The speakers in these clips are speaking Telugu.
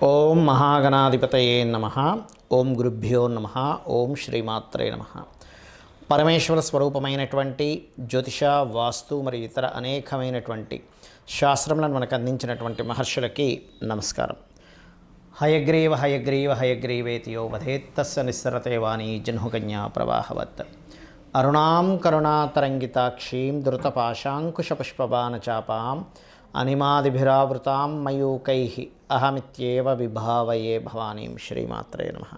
ఓం మహాగణాధిపతయే నమః. ఓం గురుభ్యో నమః. ఓం శ్రీమాత్రే నమః. పరమేశ్వర స్వరూపమైనటువంటి జ్యోతిష, వాస్తు మరియు ఇతర అనేకమైనటువంటి శాస్త్రములను మనకు అందించినటువంటి మహర్షులకి నమస్కారం. హయగ్రీవ హయగ్రీవ హయగ్రీవేతియో వధేత్తస్య నిస్సరతే వాణి జహ్నుకన్యా ప్రవాహవత్. అరుణాం కరుణాతరంగితాక్షీం ధృతపాశాంకుశపుష్పబాణచాపాం అనిమాదిభిరావృతాం మయూకైః అహమిత్యేవ విభావయే భవానీం. శ్రీమాత్రే నమః.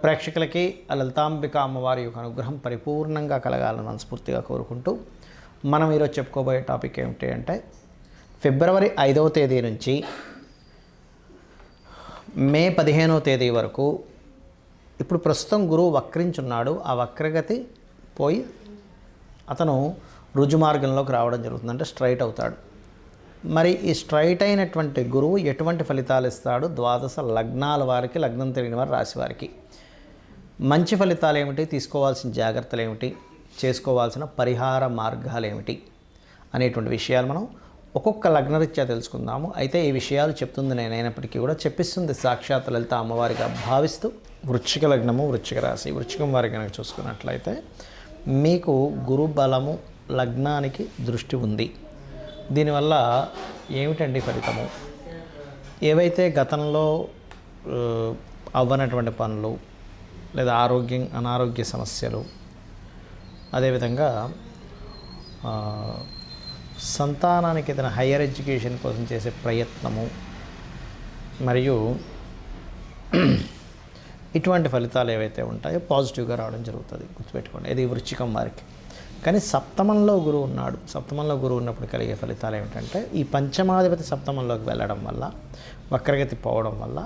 ప్రేక్షకులకి లలితాంబిక అమ్మవారి యొక్క అనుగ్రహం పరిపూర్ణంగా కలగాలని మనస్ఫూర్తిగా కోరుకుంటూ మనం ఈరోజు చెప్పుకోబోయే టాపిక్ ఏమిటి అంటే, ఫిబ్రవరి 5వ తేదీ నుంచి మే 15వ తేదీ వరకు ఇప్పుడు ప్రస్తుతం గురువు వక్రించున్నాడు. ఆ వక్రగతి పోయి అతను రుజుమార్గంలోకి రావడం జరుగుతుంది, అంటే స్ట్రైట్ అవుతాడు. మరి ఈ స్ట్రైట్ అయినటువంటి గురువు ఎటువంటి ఫలితాలు ఇస్తాడు? ద్వాదశ లగ్నాల వారికి, లగ్నం తెలియని వారి రాశి వారికి మంచి ఫలితాలు ఏమిటి, తీసుకోవాల్సిన జాగ్రత్తలు ఏమిటి, చేసుకోవాల్సిన పరిహార మార్గాలు ఏమిటి అనేటువంటి విషయాలు మనం ఒక్కొక్క లగ్నరీత్యా తెలుసుకుందాము. అయితే ఈ విషయాలు చెప్తుంది నేనైనప్పటికీ కూడా చెప్పిస్తుంది సాక్షాత్ లలిత అమ్మవారిగా భావిస్తూ, వృశ్చిక లగ్నము, వృశ్చిక రాశి, వృశ్చికం వారి కనుక చూసుకున్నట్లయితే మీకు గురు బలము లగ్నానికి దృష్టి ఉంది. దీనివల్ల ఏమిటండి ఫలితము? ఏవైతే గతంలో అవ్వనటువంటి పనులు లేదా అనారోగ్య సమస్యలు, అదేవిధంగా సంతానానికి ఏదైనా హయ్యర్ ఎడ్యుకేషన్ కోసం చేసే ప్రయత్నము మరియు ఇటువంటి ఫలితాలు ఏవైతే ఉంటాయో పాజిటివ్గా రావడం జరుగుతుంది. గుర్తుపెట్టుకోండి, ఇది వృశ్చికం వారికి. కానీ సప్తమంలో గురువు ఉన్నాడు. సప్తమంలో గురువు ఉన్నప్పుడు కలిగే ఫలితాలు ఏమిటంటే, ఈ పంచమాధిపతి సప్తమంలోకి వెళ్ళడం వల్ల, వక్రగతి పోవడం వల్ల,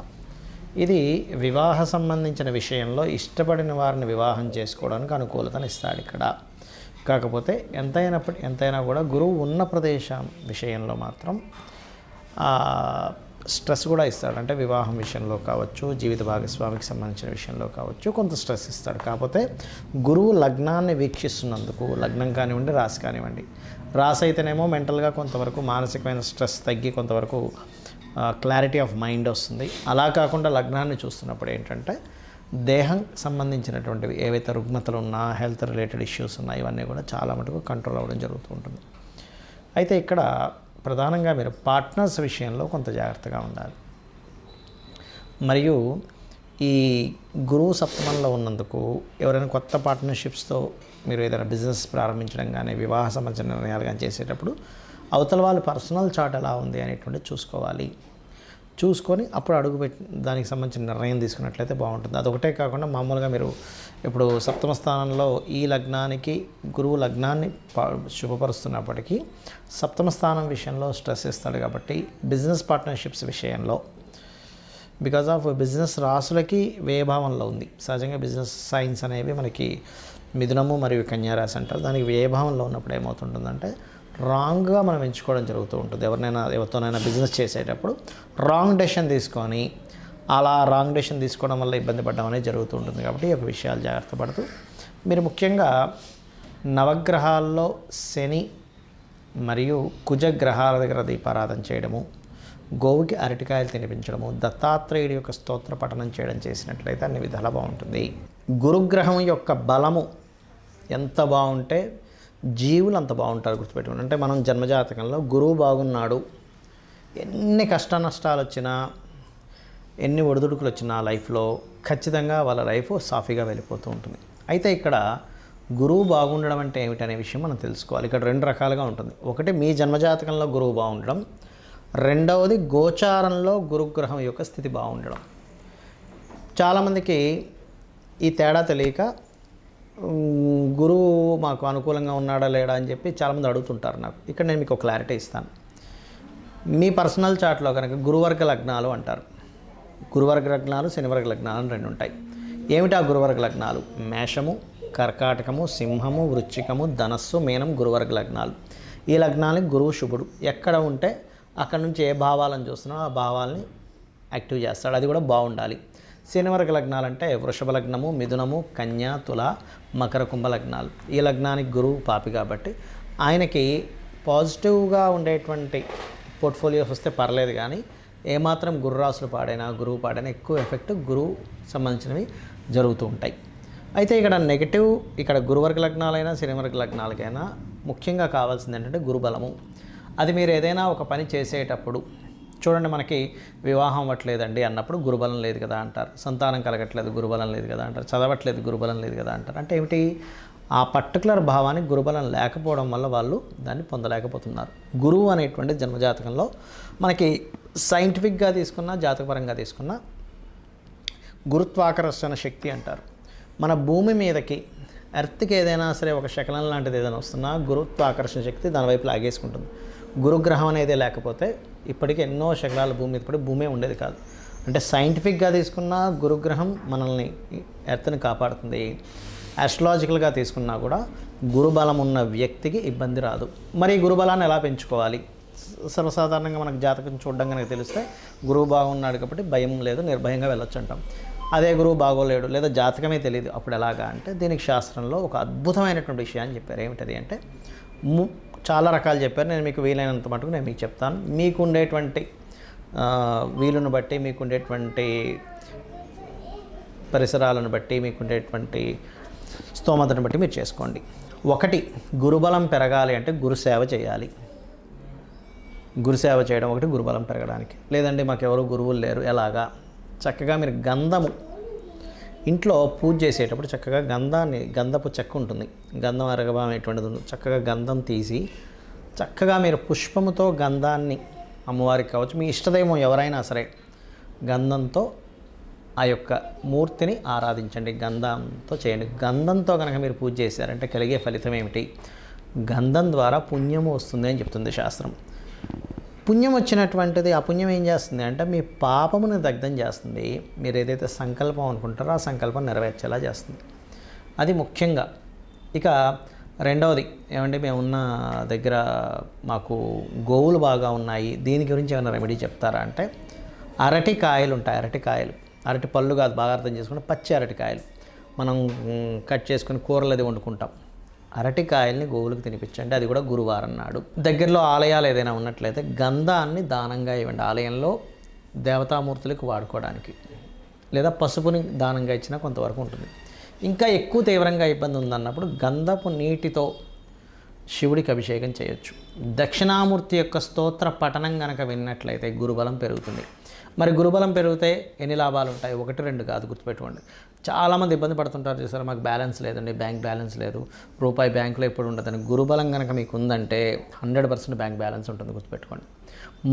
ఇది వివాహ సంబంధించిన విషయంలో ఇష్టపడిన వారిని వివాహం చేసుకోవడానికి అనుకూలతను ఇస్తాడు ఇక్కడ. కాకపోతే ఎంతైనా కూడా గురువు ఉన్న ప్రదేశం విషయంలో మాత్రం స్ట్రెస్ కూడా ఇస్తాడు. అంటే వివాహం విషయంలో కావచ్చు, జీవిత భాగస్వామికి సంబంధించిన విషయంలో కావచ్చు, కొంత స్ట్రెస్ ఇస్తాడు. కాకపోతే గురువు లగ్నాన్ని వీక్షిస్తున్నందుకు, లగ్నం కానివ్వండి, రాశి కానివ్వండి, రాశి అయితేనేమో మెంటల్గా కొంతవరకు మానసికమైన స్ట్రెస్ తగ్గి కొంతవరకు క్లారిటీ ఆఫ్ మైండ్ వస్తుంది. అలా కాకుండా లగ్నాన్ని చూస్తున్నప్పుడు ఏంటంటే, దేహం సంబంధించినటువంటివి ఏవైతే రుగ్మతలు ఉన్నా, హెల్త్ రిలేటెడ్ ఇష్యూస్ ఉన్నా, ఇవన్నీ కూడా చాలా మటుకు కంట్రోల్ అవ్వడం జరుగుతూ ఉంటుంది. అయితే ఇక్కడ ప్రధానంగా మీరు పార్ట్నర్స్ విషయంలో కొంత జాగ్రత్తగా ఉండాలి. మరియు ఈ గురువు సప్తమంలో ఉన్నందుకు ఎవరైనా కొత్త పార్ట్నర్షిప్స్తో మీరు ఏదైనా బిజినెస్ ప్రారంభించడం కానీ, వివాహ సంబంధించిన నిర్ణయాలు కానీ చేసేటప్పుడు అవతల వాళ్ళ పర్సనల్ చార్ట్ ఎలా ఉంది అనేటువంటి చూసుకోవాలి. చూసుకొని అప్పుడు అడుగుపెట్టి దానికి సంబంధించిన నిర్ణయం తీసుకున్నట్లయితే బాగుంటుంది. అదొకటే కాకుండా మామూలుగా మీరు ఇప్పుడు సప్తమ స్థానంలో ఈ లగ్నానికి గురువు లగ్నాన్ని శుభపరుస్తున్నప్పటికీ సప్తమ స్థానం విషయంలో స్ట్రెస్ ఇస్తాడు. కాబట్టి బిజినెస్ పార్ట్నర్షిప్స్ విషయంలో, బికాజ్ ఆఫ్ బిజినెస్ రాసులకి వ్యయభావంలో ఉంది. సహజంగా బిజినెస్ సైన్స్ అనేవి మనకి మిథునము మరియు కన్యా రాశి అంటారు. దానికి వ్యయభావంలో ఉన్నప్పుడు ఏమవుతుంటుందంటే, రాంగ్గా మనం ఎంచుకోవడం జరుగుతూ ఉంటుంది. ఎవరితోనైనా బిజినెస్ చేసేటప్పుడు రాంగ్ డెసిషన్ తీసుకొని, అలా రాంగ్ డెసిషన్ తీసుకోవడం వల్ల ఇబ్బంది పడడం అనేది జరుగుతూ ఉంటుంది. కాబట్టి ఈ యొక్క విషయాలు జాగ్రత్త పడుతూ మీరు ముఖ్యంగా నవగ్రహాల్లో శని మరియు కుజ గ్రహాల దగ్గర దీపారాధన చేయడము, గోవుకి అరటికాయలు తినిపించడము, దత్తాత్రేయుడి యొక్క స్తోత్ర పఠనం చేయడం చేసినట్లయితే అన్ని విధాలా బాగుంటుంది. గురుగ్రహం యొక్క బలము ఎంత బాగుంటే జీవులు అంత బాగుంటారు. గుర్తుపెట్టుకోండి. అంటే మనం జన్మజాతకంలో గురువు బాగున్నాడు, ఎన్ని కష్ట నష్టాలు వచ్చినా, ఎన్ని ఒడిదుడుకులు వచ్చినా లైఫ్లో ఖచ్చితంగా వాళ్ళ లైఫ్ సాఫీగా వెళ్ళిపోతూ ఉంటుంది. అయితే ఇక్కడ గురువు బాగుండడం అంటే ఏమిటనే విషయం మనం తెలుసుకోవాలి. ఇక్కడ రెండు రకాలుగా ఉంటుంది. ఒకటి మీ జన్మజాతకంలో గురువు బాగుండడం, రెండవది గోచారంలో గురుగ్రహం యొక్క స్థితి బాగుండడం. చాలామందికి ఈ తేడా తెలియక గురువు మాకు అనుకూలంగా ఉన్నాడా లేడా అని చెప్పి చాలామంది అడుగుతుంటారు నాకు. ఇక్కడ నేను మీకు ఒక క్లారిటీ ఇస్తాను. మీ పర్సనల్ చార్ట్లో కనుక గురువర్గ లగ్నాలు అంటారు. గురువర్గ లగ్నాలు, శనివర్గ లగ్నాలు అని రెండు ఉంటాయి. ఏమిటి ఆ గురువర్గ లగ్నాలు? మేషము, కర్కాటకము, సింహము, వృశ్చికము, ధనస్సు, మీనం గురువర్గ లగ్నాలు. ఈ లగ్నానికి గురువు శుభుడు ఎక్కడ ఉంటే అక్కడ నుంచి ఏ భావాలను చూస్తున్నాడో ఆ భావాల్ని యాక్టివ్ చేస్తాడు. అది కూడా బాగుండాలి. శనివర్గ లగ్నాలు అంటే వృషభ లగ్నము, మిథునము, కన్య, తుల, మకర, కుంభ లగ్నాలు. ఈ లగ్నానికి గురువు పాపి కాబట్టి ఆయనకి పాజిటివ్గా ఉండేటువంటి పోర్ట్ఫోలియోస్ వస్తే పర్లేదు, కానీ ఏమాత్రం గుర్రాసులు పాడైనా గురువు పాడైనా ఎక్కువ ఎఫెక్ట్ గురువు సంబంధించినవి జరుగుతూ ఉంటాయి. అయితే ఇక్కడ నెగిటివ్, ఇక్కడ గురువర్గ లగ్నాలైనా శనివర్గ లగ్నాలకైనా ముఖ్యంగా కావాల్సింది ఏంటంటే గురుబలము. అది మీరు ఏదైనా ఒక పని చేసేటప్పుడు చూడండి, మనకి వివాహం అవ్వట్లేదండి అన్నప్పుడు గురుబలం లేదు కదా అంటారు, సంతానం కలగట్లేదు గురుబలం లేదు కదా అంటారు, చదవట్లేదు గురుబలం లేదు కదా అంటారు. అంటే ఏమిటి, ఆ పర్టికులర్ భావానికి గురుబలం లేకపోవడం వల్ల వాళ్ళు దాన్ని పొందలేకపోతున్నారు. గురువు అనేటువంటి జన్మజాతకంలో మనకి సైంటిఫిక్గా తీసుకున్నా జాతకపరంగా తీసుకున్నా గురుత్వాకర్షణ శక్తి అంటారు. మన భూమి మీదకి ఎర్త్కి ఏదైనా సరే ఒక శకలం లాంటిది ఏదైనా వస్తున్నా గురుత్వాకర్షణ శక్తి దాని వైపు లాగేసుకుంటుంది. గురుగ్రహం అనేది లేకపోతే ఇప్పటికీ ఎన్నో శకలాల భూమి మీద పడి భూమే ఉండేది కాదు. అంటే సైంటిఫిక్గా తీసుకున్న గురుగ్రహం మనల్ని ఎర్త్ని కాపాడుతుంది. ఆస్ట్రాలజికల్గా తీసుకున్నా కూడా గురుబలం ఉన్న వ్యక్తికి ఇబ్బంది రాదు. మరి గురుబలాన్ని ఎలా పెంచుకోవాలి? సర్వసాధారణంగా మనకు జాతకం చూడడం కనుక తెలిస్తే గురువు బాగున్నాడు కాబట్టి భయం లేదు, నిర్భయంగా వెళ్ళొచ్చు అంటాం. అదే గురువు బాగోలేడు లేదా జాతకమే తెలియదు, అప్పుడు ఎలాగా అంటే దీనికి శాస్త్రంలో ఒక అద్భుతమైనటువంటి విషయాన్ని చెప్పారు. ఏమిటది అంటే చాలా రకాలు చెప్పారు. నేను మీకు వీలైనంత మటుకు నేను మీకు చెప్తాను. మీకు ఉండేటువంటి వీలును బట్టి, మీకు ఉండేటువంటి పరిసరాలను బట్టి, మీకు ఉండేటువంటి స్తోమతను బట్టి మీరు చేసుకోండి. ఒకటి, గురుబలం పెరగాలి అంటే గురుసేవ చేయాలి. గురుసేవ చేయడం ఒకటి గురుబలం పెరగడానికి. లేదంటే మాకు ఎవరు గురువులు లేరు, ఎలాగా? చక్కగా మీరు గంధము ఇంట్లో పూజ చేసేటప్పుడు చక్కగా గంధపు చెక్క ఉంటుంది, గంధం అరగబా అనేటువంటిది ఉంది. చక్కగా గంధం తీసి చక్కగా మీరు పుష్పముతో గంధాన్ని అమ్మవారికి కావచ్చు, మీ ఇష్టదైవం ఎవరైనా సరే గంధంతో ఆ యొక్క మూర్తిని ఆరాధించండి, గంధంతో చేయండి. గంధంతో కనుక మీరు పూజ చేశారంటే కలిగే ఫలితం ఏమిటి? గంధం ద్వారా పుణ్యము వస్తుంది అని చెప్తుంది శాస్త్రం. పుణ్యం వచ్చినటువంటిది ఆ పుణ్యం ఏం చేస్తుంది అంటే మీ పాపముని దగ్ధం చేస్తుంది. మీరు ఏదైతే సంకల్పం అనుకుంటారో ఆ సంకల్పం నెరవేర్చేలా చేస్తుంది. అది ముఖ్యంగా. ఇక రెండవది ఏమంటే, మేమున్న దగ్గర మాకు గోవులు బాగా ఉన్నాయి, దీని గురించి ఏమైనా రెమెడీ చెప్తారా అంటే, అరటికాయలు ఉంటాయి. అరటి పళ్ళు కాదు, బాగా అర్థం చేసుకుంటే పచ్చి అరటికాయలు మనం కట్ చేసుకుని కూరలు అది వండుకుంటాం. అరటికాయల్ని గోవులకు తినిపించండి, అది కూడా గురువారం నాడు. దగ్గరలో ఆలయాలు ఏదైనా ఉన్నట్లయితే గంధాన్ని దానంగా ఇవ్వండి, ఆలయంలో దేవతామూర్తులకు వాడుకోవడానికి. లేదా పసుపుని దానంగా ఇచ్చినా కొంతవరకు ఉంటుంది. ఇంకా ఎక్కువ తీవ్రంగా ఇబ్బంది ఉందన్నప్పుడు గంధపు నీటితో శివుడికి అభిషేకం చేయొచ్చు. దక్షిణామూర్తి యొక్క స్తోత్ర పఠనం కనుక విన్నట్లయితే గురుబలం పెరుగుతుంది. మరి గురుబలం పెరిగితే ఎన్ని లాభాలు ఉంటాయి? 1-2 కాదు, గుర్తుపెట్టుకోండి. చాలామంది ఇబ్బంది పడుతుంటారు, చూసారు, మాకు బ్యాలెన్స్ లేదండి, బ్యాంక్ బ్యాలెన్స్ లేదు, రూపాయి బ్యాంకులో ఎప్పుడు ఉండదని. గురుబలం కనుక మీకు ఉందంటే 100% బ్యాంక్ బ్యాలెన్స్ ఉంటుంది, గుర్తుపెట్టుకోండి.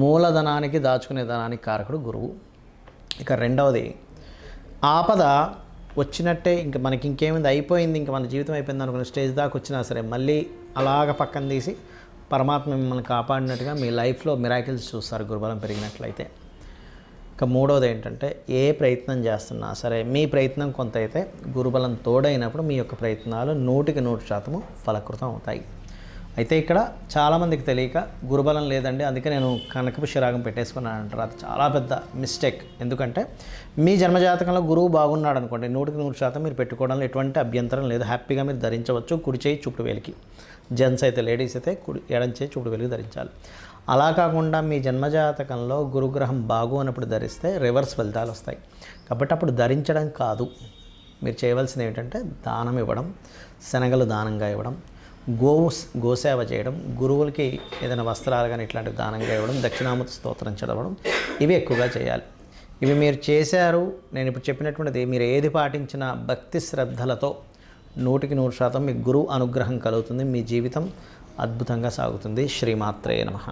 మూలధనానికి దాచుకునే ధనానికి కారకుడు గురువు. ఇక రెండవది, ఆపద వచ్చినట్టే ఇంక మనకి ఇంకేమైంది, అయిపోయింది, ఇంక మన జీవితం అయిపోయింది అనుకున్న స్టేజ్ దాకా వచ్చినా సరే మళ్ళీ అలాగ పక్కన తీసి పరమాత్మ మిమ్మల్ని కాపాడినట్టుగా మీ లైఫ్లో మిరాకిల్స్ చూస్తారు గురుబలం పెరిగినట్లయితే. ఇక మూడవది ఏంటంటే, ఏ ప్రయత్నం చేస్తున్నా సరే మీ ప్రయత్నం కొంత అయితే గురుబలం తోడైనప్పుడు మీ యొక్క ప్రయత్నాలు 100% ఫలకృతం అవుతాయి. అయితే ఇక్కడ చాలామందికి తెలియక గురుబలం లేదండి అందుకే నేను కనకపు శిరాగం పెట్టేసుకున్నాను అంటారు. అది చాలా పెద్ద మిస్టేక్. ఎందుకంటే మీ జన్మజాతకంలో గురువు బాగున్నాడు అనుకోండి, 100% మీరు పెట్టుకోవడంలో ఎటువంటి అభ్యంతరం లేదు, హ్యాపీగా మీరు ధరించవచ్చు. కుడి చేయి చూపుడు వేలికి, జెంట్స్ అయితే, లేడీస్ అయితే ఎడం చేయి చూపుడు వేలికి ధరించాలి. అలా కాకుండా మీ జన్మజాతకంలో గురుగ్రహం బాగోనప్పుడు ధరిస్తే రివర్స్ ఫలితాలు వస్తాయి. కాబట్టి అప్పుడు ధరించడం కాదు, మీరు చేయవలసింది ఏమిటంటే దానం ఇవ్వడం, శనగలు దానంగా ఇవ్వడం, గోసేవ చేయడం, గురువులకి ఏదైనా వస్త్రాలు కానీ ఇట్లాంటివి దానంగా ఇవ్వడం, దక్షిణామూర్తి స్తోత్రం చదవడం, ఇవి ఎక్కువగా చేయాలి. ఇవి మీరు చేశారు, నేను ఇప్పుడు చెప్పినటువంటిది మీరు ఏది పాటించినా భక్తి శ్రద్ధలతో 100% మీకు గురువు అనుగ్రహం కలుగుతుంది, మీ జీవితం అద్భుతంగా సాగుతుంది. శ్రీమాత్రే నమః.